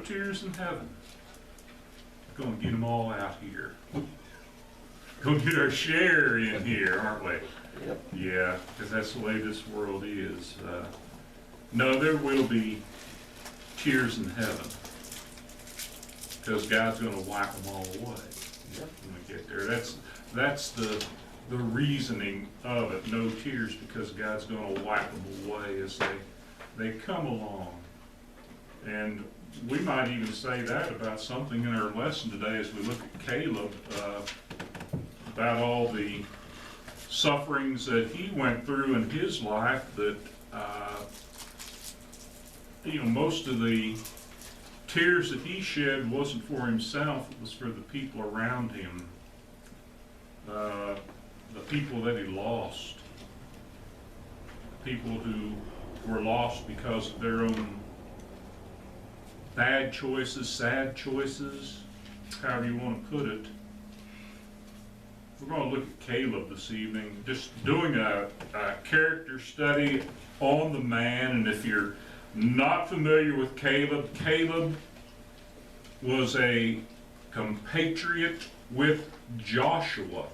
tears in heaven. Going to get them all out here. Going to get our share in here, aren't we? Yep. Yeah, because that's the way this world is. No, there will be tears in heaven, because God's going to wipe them all away Yep. when we get there. That's the reasoning of it. No tears, because God's going to wipe them away as they come along. And we might even say that about something in our lesson today as we look at Caleb, about all the sufferings that he went through in his life, that most of the tears that he shed wasn't for himself, it was for the people around him, the people that he lost, people who were lost because of their own bad choices, sad choices, however you want to put it. We're going to look at Caleb this evening, just doing a character study on the man. And if you're not familiar with Caleb, Caleb was a compatriot with Joshua.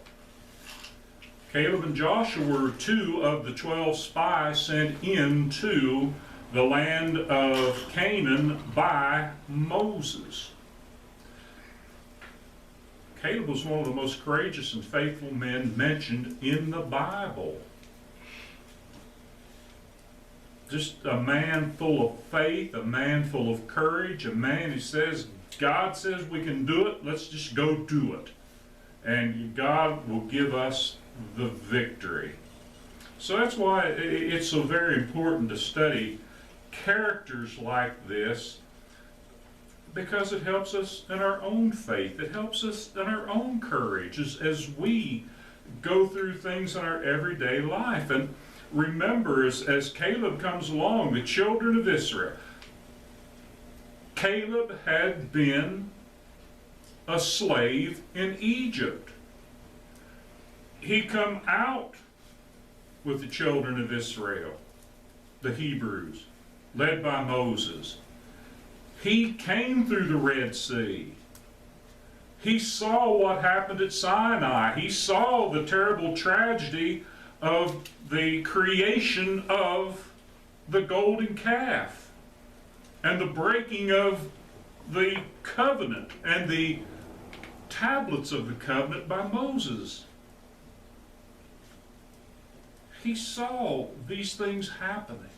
Caleb and Joshua were two of the 12 spies sent into the land of Canaan by Moses. Caleb was one of the most courageous and faithful men mentioned in the Bible. Just a man full of faith, a man full of courage, a man who says, God says we can do it, let's just go do it. And God will give us the victory. So that's why it's so very important to study characters like this, because it helps us in our own faith. It helps us in our own courage as we go through things in our everyday life. And remember, as Caleb comes along, the children of Israel, Caleb had been a slave in Egypt. He come out with the children of Israel, the Hebrews, led by Moses. He came through the Red Sea. He saw what happened at Sinai. He saw the terrible tragedy of the creation of the golden calf and the breaking of the covenant and the tablets of the covenant by Moses. He saw these things happening.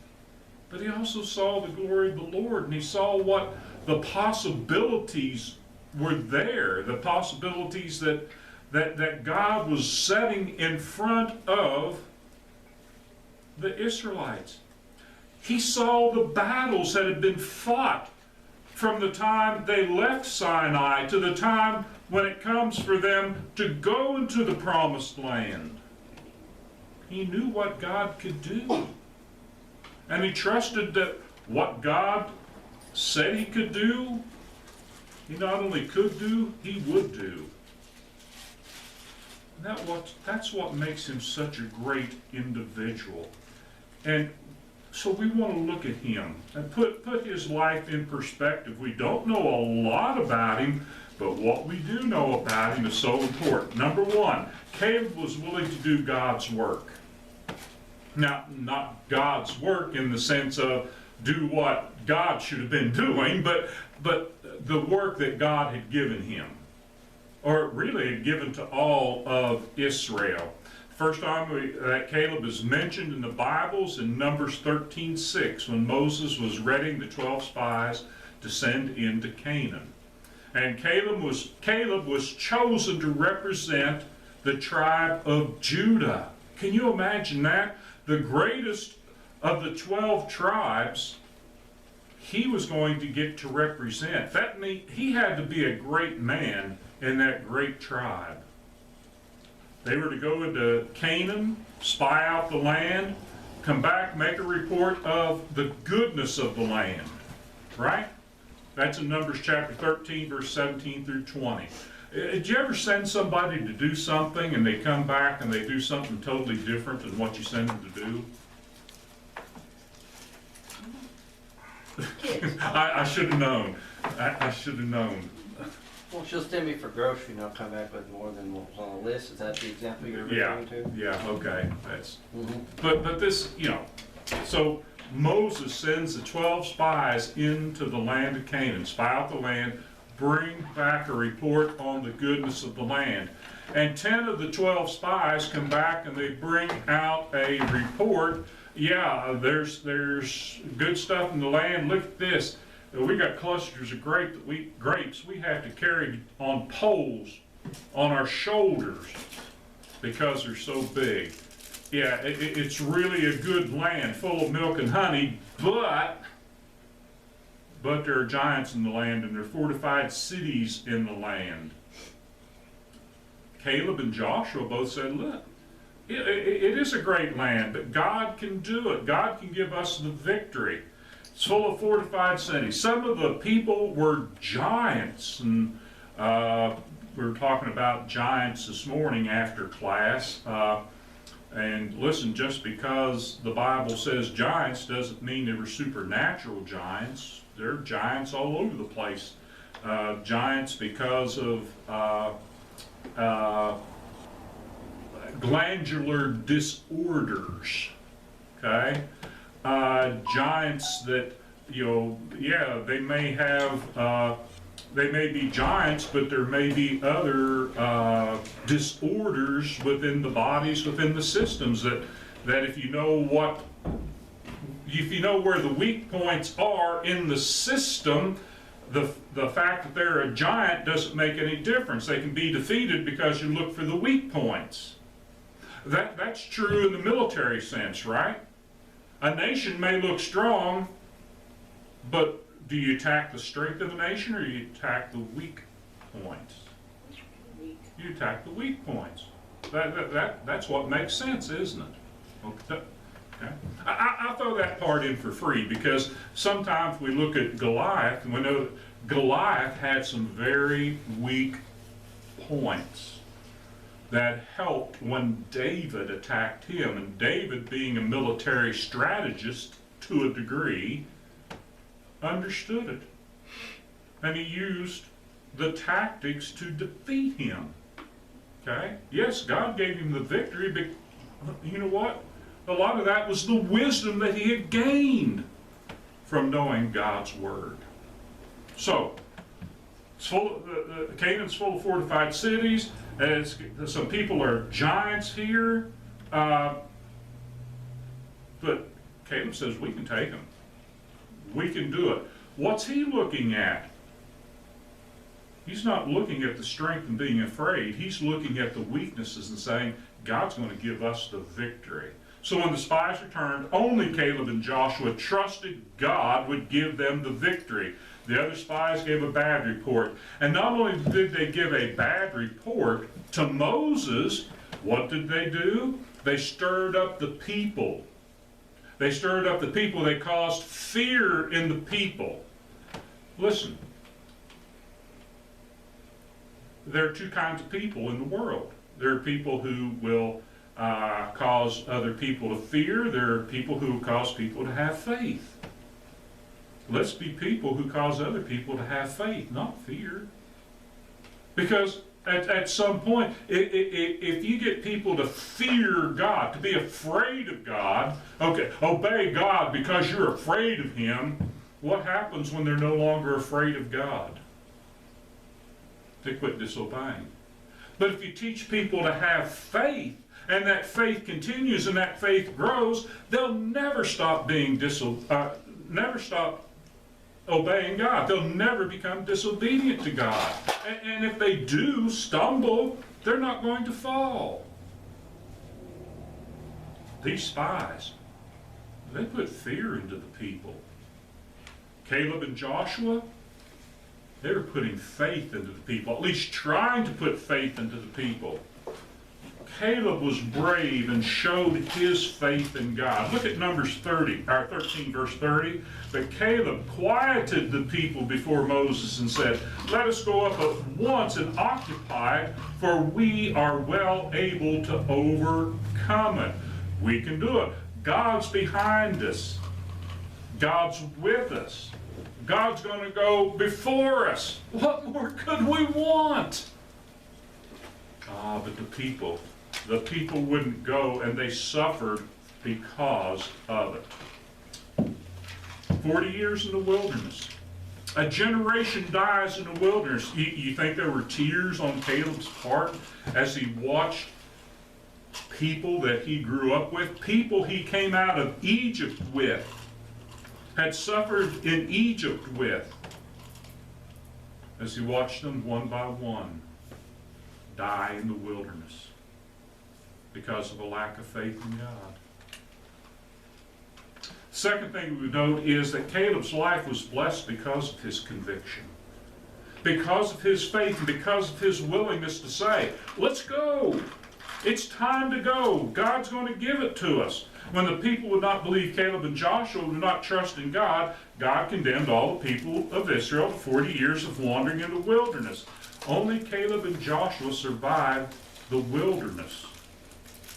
But he also saw the glory of the Lord, and he saw what the possibilities were there, the possibilities that God was setting in front of the Israelites. He saw the battles that had been fought from the time they left Sinai to the time when it comes for them to go into the promised land. He knew what God could do. And he trusted that what God said he could do, he not only could do, he would do. And that's what makes him such a great individual. And so we want to look at him and put his life in perspective. We don't know a lot about him, but what we do know about him is so important. Number one, Caleb was willing to do God's work. Now, not God's work in the sense of do what God should have been doing, but the work that God had given him, or really had given to all of Israel. First time that Caleb is mentioned in the Bibles in Numbers 13:6, when Moses was readying the 12 spies to send into Canaan. And Caleb was chosen to represent the tribe of Judah. Can you imagine that? The greatest of the 12 tribes, he was going to get to represent. That means he had to be a great man in that great tribe. They were to go into Canaan, spy out the land, come back, make a report of the goodness of the land. Right? That's in Numbers chapter 13, verse 17 through 20. Did you ever send somebody to do something and they come back and they do something totally different than what you sent them to do? I should have known. I should have known. Well, she'll send me for grocery and I'll come back with more than what was on the list. Is that the example you're Yeah, referring to? yeah, okay, that's, Mm-hmm. but this, so Moses sends the 12 spies into the land of Canaan, spy out the land, bring back a report on the goodness of the land. And 10 of the 12 spies come back and they bring out a report. Yeah, there's good stuff in the land. Look at this. We got clusters of grapes we have to carry on poles on our shoulders because they're so big. Yeah, it's really a good land full of milk and honey, but there are giants in the land and there are fortified cities in the land. Caleb and Joshua both said, look, it is a great land, but God can do it. God can give us the victory. It's full of fortified cities. Some of the people were giants, and we were talking about giants this morning after class. And listen, just because the Bible says giants doesn't mean they were supernatural giants. There are giants all over the place. Giants because of glandular disorders, okay? Giants that, they may have, they may be giants, but there may be other disorders within the bodies, within the systems that if you know where the weak points are in the system, the fact that they're a giant doesn't make any difference. They can be defeated because you look for the weak points. That's true in the military sense, right? A nation may look strong, but do you attack the strength of the nation or do you attack the weak points? You attack the weak points. That's what makes sense, isn't it? Okay. I throw that part in for free because sometimes we look at Goliath and we know that Goliath had some very weak points that helped when David attacked him. And David, being a military strategist to a degree, understood it. And he used the tactics to defeat him. Okay? Yes, God gave him the victory, but you know what? A lot of that was the wisdom that he had gained from knowing God's word. So, Canaan's full of fortified cities. Some people are giants here. But Caleb says we can take them. We can do it. What's he looking at? He's not looking at the strength and being afraid. He's looking at the weaknesses and saying, God's going to give us the victory. So when the spies returned, only Caleb and Joshua trusted God would give them the victory. The other spies gave a bad report. And not only did they give a bad report to Moses, what did they do? They stirred up the people. They stirred up the people. They caused fear in the people. Listen, there are two kinds of people in the world. There are people who will cause other people to fear. There are people who cause people to have faith. Let's be people who cause other people to have faith, not fear. Because at some point, if you get people to fear God, to be afraid of God, okay, obey God because you're afraid of Him, what happens when they're no longer afraid of God? They quit disobeying. But if you teach people to have faith, and that faith continues and that faith grows, they'll never stop never stop obeying God. They'll never become disobedient to God. And if they do stumble, they're not going to fall. These spies, they put fear into the people. Caleb and Joshua, they were putting faith into the people, at least trying to put faith into the people. Caleb was brave and showed his faith in God. Look at Numbers 13, verse 30. But Caleb quieted the people before Moses and said, "Let us go up at once and occupy it, for we are well able to overcome it." We can do it. God's behind us. God's with us. God's going to go before us. What more could we want? But the people wouldn't go, and they suffered because of it. 40 years in the wilderness. A generation dies in the wilderness. You think there were tears on Caleb's part as he watched people that he grew up with, people he came out of Egypt with, had suffered in Egypt with, as he watched them one by one die in the wilderness because of a lack of faith in God. Second thing we note is that Caleb's life was blessed because of his conviction, because of his faith, and because of his willingness to say, let's go. It's time to go. God's going to give it to us. When the people would not believe Caleb and Joshua, would not trust in God, God condemned all the people of Israel to 40 years of wandering in the wilderness. Only Caleb and Joshua survived the wilderness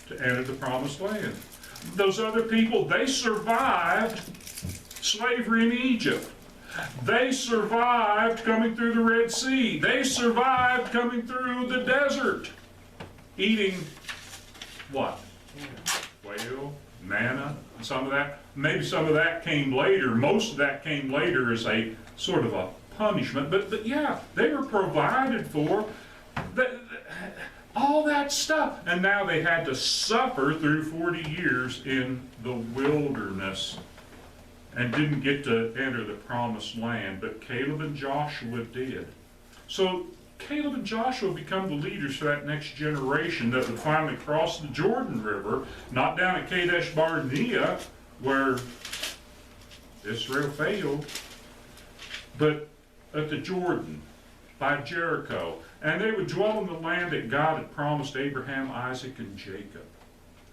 to enter the promised land. Those other people, they survived slavery in Egypt. They survived coming through the Red Sea. They survived coming through the desert, eating what? Quail, manna, and some of that. Maybe some of that came later. Most of that came later as a sort of a punishment. But yeah, they were provided for. All that stuff. And now they had to suffer through 40 years in the wilderness and didn't get to enter the promised land. But Caleb and Joshua did. So Caleb and Joshua become the leaders for that next generation that would finally cross the Jordan River, not down at Kadesh Barnea, where Israel failed, but at the Jordan, by Jericho. And they would dwell in the land that God had promised Abraham, Isaac, and Jacob.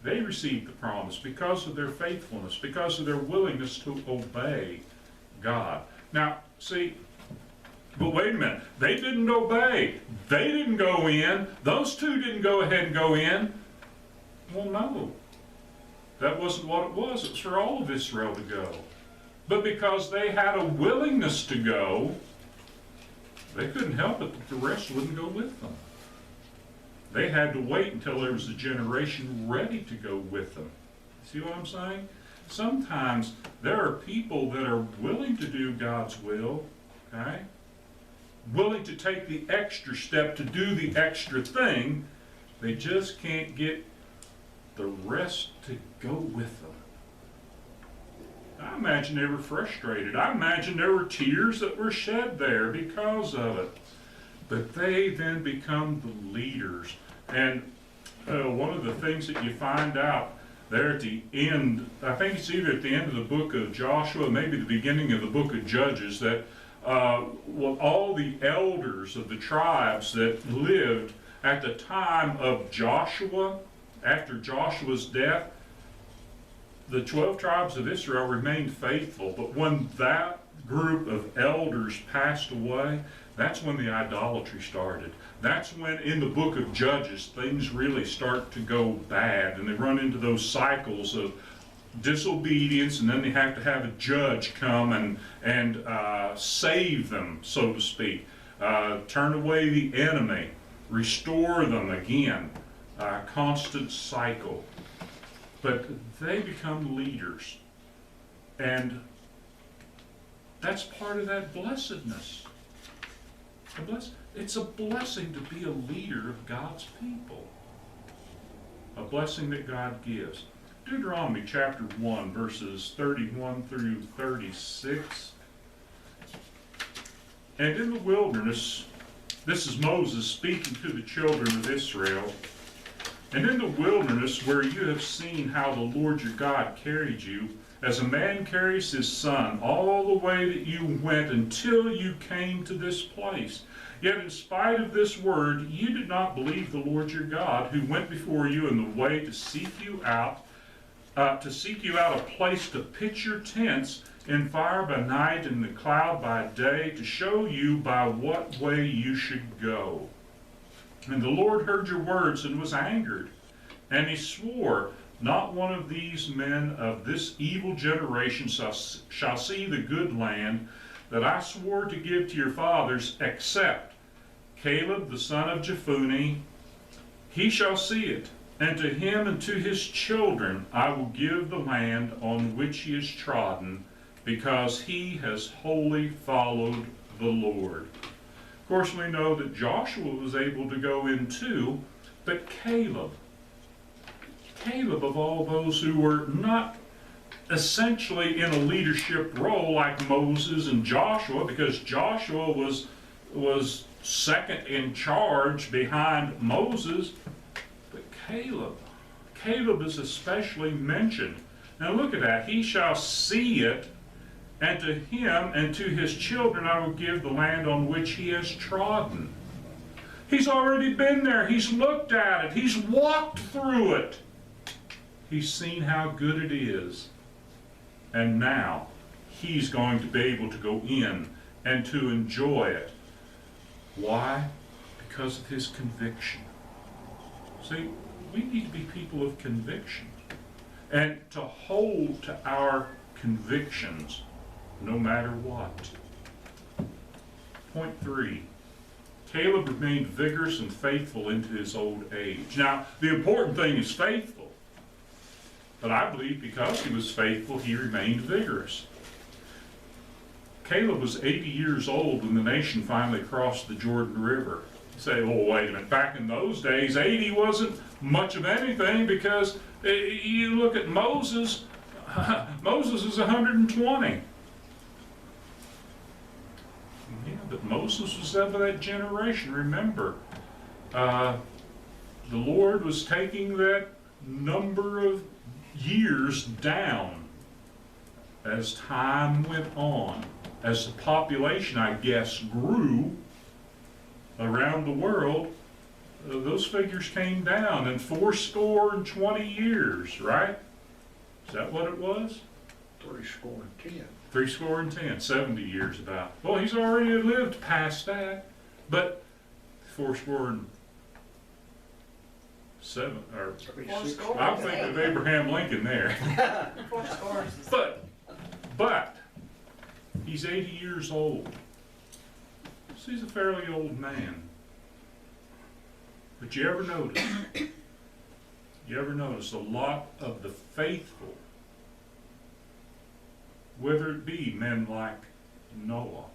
They received the promise because of their faithfulness, because of their willingness to obey God. Now, see, but wait a minute. They didn't obey. They didn't go in. Those two didn't go ahead and go in. Well, no. That wasn't what it was. It was for all of Israel to go. But because they had a willingness to go, they couldn't help it that the rest wouldn't go with them. They had to wait until there was a generation ready to go with them. See what I'm saying? Sometimes there are people that are willing to do God's will, okay? Willing to take the extra step to do the extra thing. They just can't get the rest to go with them. I imagine they were frustrated. I imagine there were tears that were shed there because of it. But they then become the leaders. And one of the things that you find out there at the end, I think it's either at the end of the book of Joshua, maybe the beginning of the book of Judges, that all the elders of the tribes that lived at the time of Joshua, after Joshua's death, the 12 tribes of Israel remained faithful. But when that group of elders passed away, that's when the idolatry started. That's when in the book of Judges things really start to go bad, and they run into those cycles of disobedience, and then they have to have a judge come and save them, so to speak. Turn away the enemy, restore them again. Constant cycle. But they become leaders. And that's part of that blessedness. It's a blessing to be a leader of God's people. A blessing that God gives. Deuteronomy chapter 1, verses 31 through 36. And in the wilderness, this is Moses speaking to the children of Israel. And in the wilderness, where you have seen how the Lord your God carried you, as a man carries his son, all the way that you went until you came to this place. Yet in spite of this word, you did not believe the Lord your God, who went before you in the way to seek you out a place to pitch your tents in fire by night and the cloud by day, to show you by what way you should go. And the Lord heard your words and was angered. And he swore, not one of these men of this evil generation shall see the good land that I swore to give to your fathers, except Caleb the son of Jephunneh, he shall see it, and to him and to his children I will give the land on which he is trodden, because he has wholly followed the Lord. Of course, we know that Joshua was able to go in too, but Caleb of all those who were not essentially in a leadership role like Moses and Joshua, because Joshua was second in charge behind Moses, but Caleb is especially mentioned. Now look at that. He shall see it, and to him and to his children I will give the land on which he has trodden. He's already been there. He's looked at it. He's walked through it. He's seen how good it is. And now he's going to be able to go in and to enjoy it. Why? Because of his conviction. See, we need to be people of conviction and to hold to our convictions no matter what. Point 3. Caleb remained vigorous and faithful into his old age. Now, the important thing is faithful. But I believe because he was faithful, he remained vigorous. Caleb was 80 years old when the nation finally crossed the Jordan River. You say, oh, wait a minute. Back in those days, 80 wasn't much of anything, because you look at Moses. Moses is 120. Yeah, but Moses was of that generation. Remember, the Lord was taking that number of years down as time went on, as the population, I guess, grew around the world. Those figures came down in 80 years, right? Is that what it was? 10, 70 years about. Well, he's already lived past that, but 7 or I'm thinking of Abraham Lincoln there. But he's 80 years old. So he's a fairly old man. But you ever notice a lot of the faithful, whether it be men like Noah,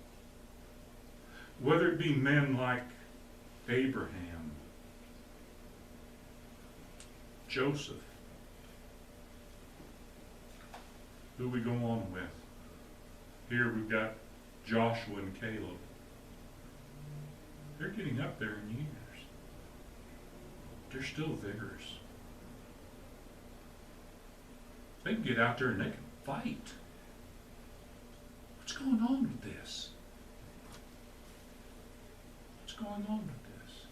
whether it be men like Abraham, Joseph, who we go on with. Here we've got Joshua and Caleb. They're getting up there in years. They're still vigorous. They can get out there and they can fight. What's going on with this? What's going on with this?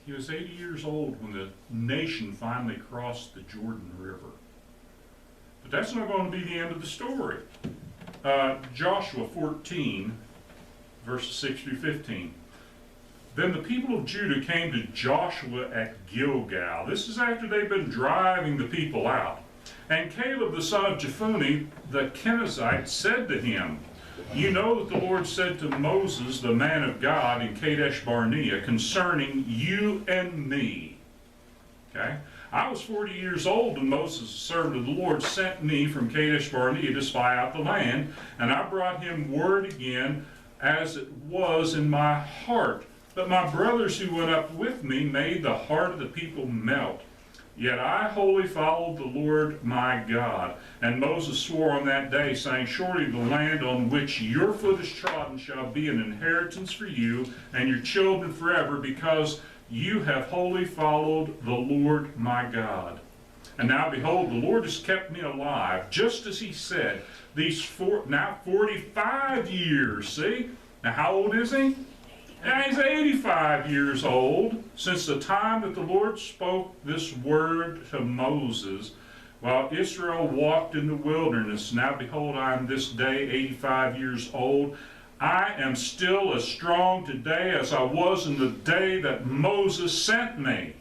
He was 80 years old when the nation finally crossed the Jordan River. But that's not going to be the end of the story. Joshua 14, verses 6 through 15. Then the people of Judah came to Joshua at Gilgal. This is after they've been driving the people out. And Caleb the son of Jephunneh the Kenizzite said to him, you know that the Lord said to Moses, the man of God, in Kadesh Barnea, concerning you and me. Okay? I was 40 years old when Moses, the servant of the Lord, sent me from Kadesh Barnea to spy out the land, and I brought him word again as it was in my heart. But my brothers who went up with me made the heart of the people melt. Yet I wholly followed the Lord my God. And Moses swore on that day, saying, surely the land on which your foot is trodden shall be an inheritance for you and your children forever, because you have wholly followed the Lord my God. And now behold, the Lord has kept me alive, just as he said, now 45 years, see? Now how old is he? Now he's 85 years old since the time that the Lord spoke this word to Moses while Israel walked in the wilderness. Now behold, I am this day 85 years old. I am still as strong today as I was in the day that Moses sent me.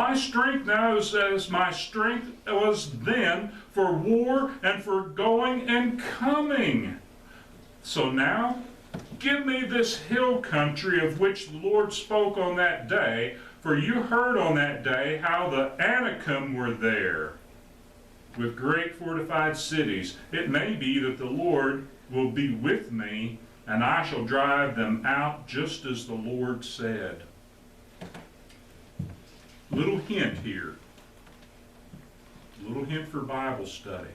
My strength now is as my strength was then for war and for going and coming. So now, give me this hill country of which the Lord spoke on that day, for you heard on that day how the Anakim were there, with great fortified cities. It may be that the Lord will be with me, and I shall drive them out just as the Lord said. Little hint here. Little hint for Bible study.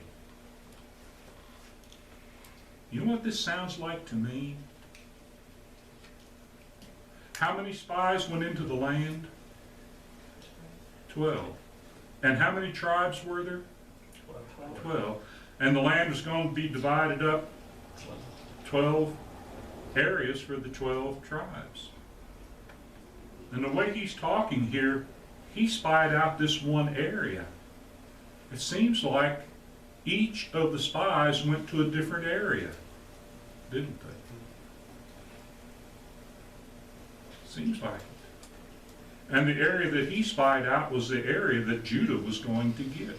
You know what this sounds like to me? How many spies went into the land? 12. And how many tribes were there? 12. And the land was going to be divided up 12 areas for the 12 tribes. And the way he's talking here, he spied out this one area. It seems like each of the spies went to a different area, didn't they? Seems like it. And the area that he spied out was the area that Judah was going to get.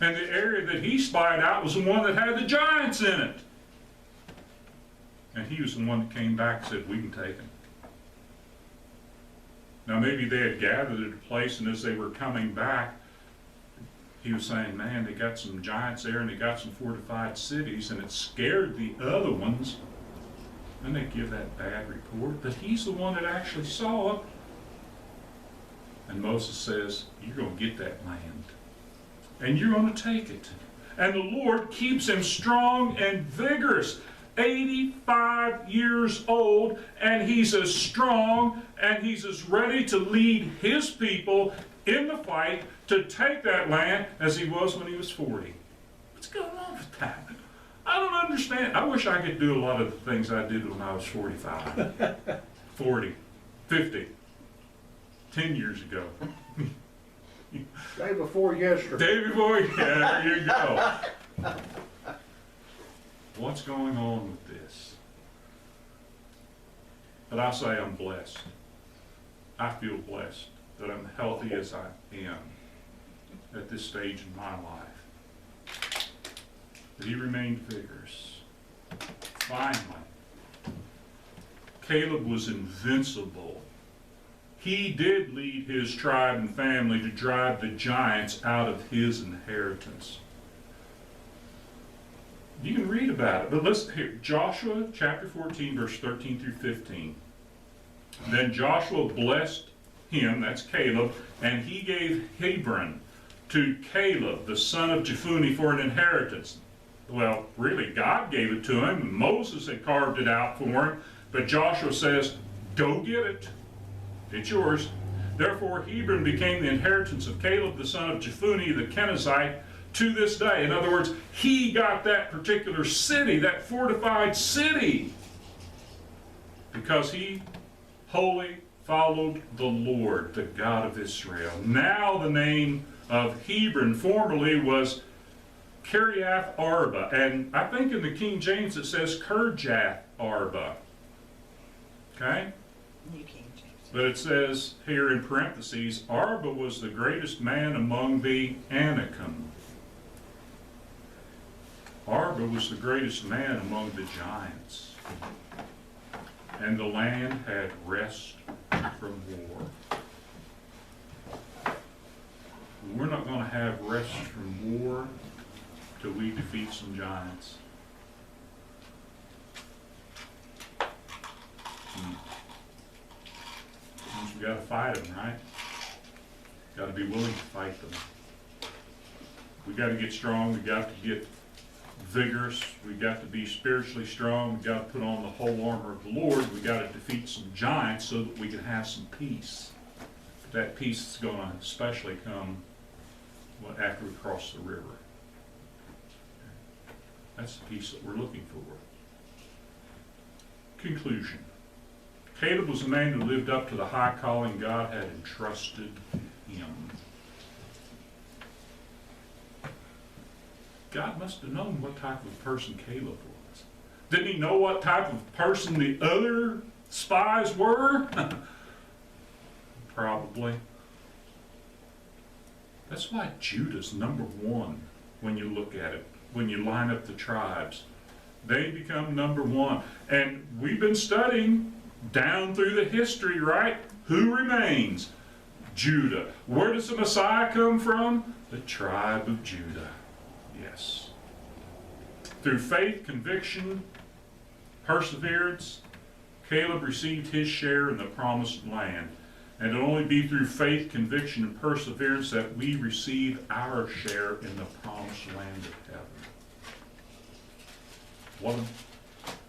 And the area that he spied out was the one that had the giants in it. And he was the one that came back and said, we can take them. Now maybe they had gathered at a place, and as they were coming back, he was saying, man, they got some giants there and they got some fortified cities, and it scared the other ones. And they give that bad report, but he's the one that actually saw it. And Moses says, you're going to get that land. And you're going to take it. And the Lord keeps him strong and vigorous. 85 years old, and he's as strong and he's as ready to lead his people in the fight to take that land as he was when he was 40. What's going on with that? I don't understand. I wish I could do a lot of the things I did when I was 45, 40, 50, 10 years ago. Day before yesterday. Day before, yeah, there you go. What's going on with this? But I say I'm blessed. I feel blessed that I'm healthy as I am at this stage in my life. But he remained vigorous. Finally, Caleb was invincible. He did lead his tribe and family to drive the giants out of his inheritance. You can read about it, but listen here. Joshua chapter 14, verse 13 through 15. Then Joshua blessed him, that's Caleb, and he gave Hebron to Caleb, the son of Jephunneh, for an inheritance. Well, really, God gave it to him, and Moses had carved it out for him, but Joshua says, go get it. It's yours. Therefore, Hebron became the inheritance of Caleb, the son of Jephunneh, the Kenizzite, to this day. In other words, he got that particular city, that fortified city, because he wholly followed the Lord, the God of Israel. Now the name of Hebron formerly was Kiriath Arba, and I think in the King James it says Kirjath Arba. Okay? New King James. But it says here in parentheses, Arba was the greatest man among the Anakim. Arba was the greatest man among the giants. And the land had rest from war. We're not going to have rest from war till we defeat some giants. Means we got to fight them, right? Got to be willing to fight them. We got to get strong. We got to get vigorous. We got to be spiritually strong. We got to put on the whole armor of the Lord. We got to defeat some giants so that we can have some peace. But that peace is going to especially come after we cross the river. That's the peace that we're looking for. Conclusion. Caleb was a man who lived up to the high calling God had entrusted him. God must have known what type of person Caleb was. Didn't he know what type of person the other spies were? Probably. That's why Judah's number one when you look at it, when you line up the tribes. They become number one. And we've been studying down through the history, right? Who remains? Judah. Where does the Messiah come from? The tribe of Judah. Yes. Through faith, conviction, perseverance, Caleb received his share in the promised land. And it'll only be through faith, conviction, and perseverance that we receive our share in the promised land of heaven.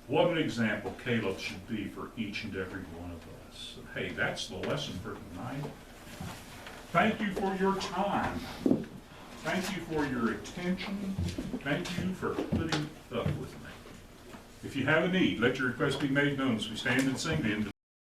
What an example Caleb should be for each and every one of us. Hey, that's the lesson for tonight. Thank you for your time. Thank you for your attention. Thank you for putting up with me. If you have a need, let your request be made known as we stand and sing the